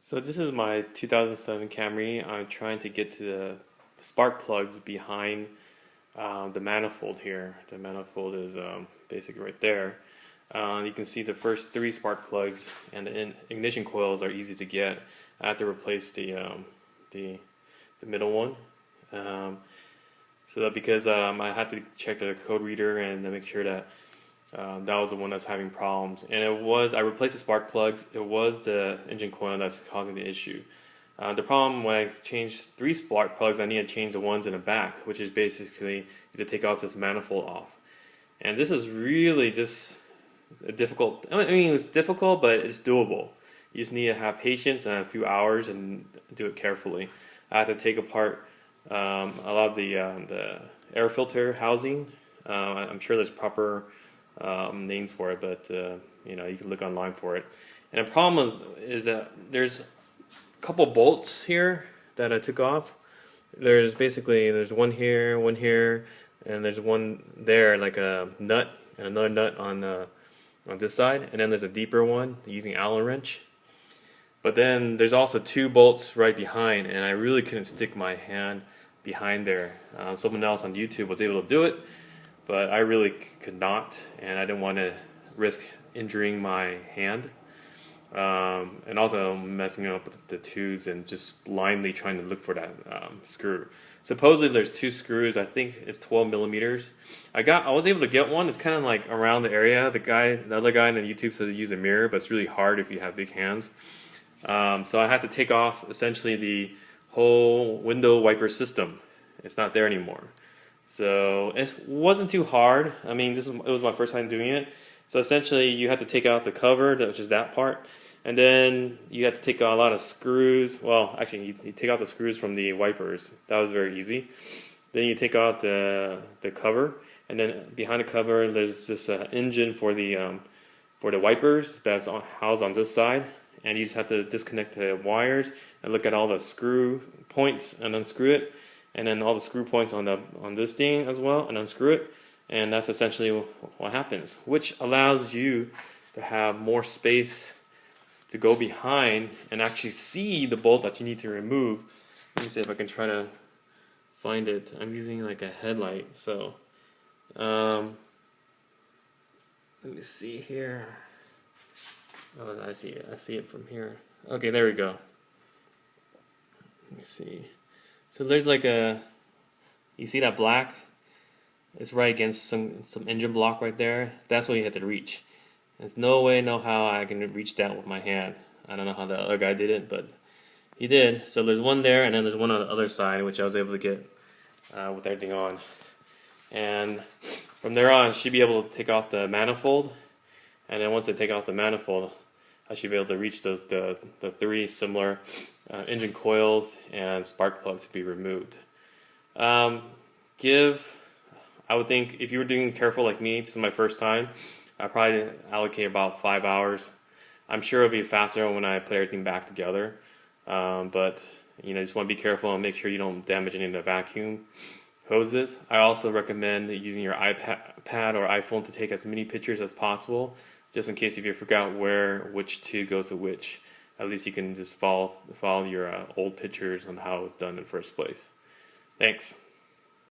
So this is my 2007 Camry. I'm trying to get to the spark plugs behind the manifold here. The manifold is basically right there. You can see the first three spark plugs and the ignition coils are easy to get. I have to replace the middle one. So that because I had to check the code reader and to make sure that that was the one that's having problems, and I replaced the spark plugs. It was the engine coil that's causing the issue. The problem when I changed three spark plugs, I need to change the ones in the back, which is basically to take out this manifold off. And this is really just a difficult. I mean, it's difficult, but it's doable. You just need to have patience and a few hours and do it carefully. I had to take apart a lot of the air filter housing. I'm sure there's proper names for it, but you know, you can look online for it. And the problem is that there's a couple bolts here that I took off. There's one here, and there's one there, like a nut, and another nut on this side, and then there's a deeper one using Allen wrench. But then there's also two bolts right behind, and I really couldn't stick my hand behind there. Someone else on YouTube was able to do it, but I really could not, and I didn't want to risk injuring my hand, and also messing up with the tubes and just blindly trying to look for that screw. Supposedly there's two screws. I think it's 12 millimeters. I was able to get one. It's kind of like around the area. The other guy on YouTube says to use a mirror, but it's really hard if you have big hands. So I had to take off essentially the whole window wiper system. It's not there anymore. So it wasn't too hard. I mean, it was my first time doing it. So essentially you have to take out the cover, which is that part, and then you have to take out a lot of screws. Well, actually you take out the screws from the wipers. That was very easy. Then you take out the cover, and then behind the cover there's this engine for the wipers that's housed on this side, and you just have to disconnect the wires and look at all the screw points and unscrew it. And then all the screw points on this thing as well, and unscrew it, and that's essentially what happens, which allows you to have more space to go behind and actually see the bolt that you need to remove. Let me see if I can try to find it. I'm using like a headlight, so let me see here. Oh, I see it from here. Okay, there we go. Let me see. So there's like you see that black? It's right against some engine block right there. That's what you have to reach. There's no way, no how I can reach that with my hand. I don't know how the other guy did it, but he did. So there's one there, and then there's one on the other side, which I was able to get with everything on. And from there on, I should be able to take off the manifold. And then once I take off the manifold, I should be able to reach the three similar engine coils and spark plugs to be removed. I would think if you were doing careful like me, this is my first time, I'd probably allocate about 5 hours. I'm sure it'll be faster when I put everything back together, but you know, just want to be careful and make sure you don't damage any of the vacuum hoses. I also recommend using your iPad or iPhone to take as many pictures as possible, just in case if you forgot which tube goes to which. At least you can just follow your old pictures on how it was done in the first place. Thanks.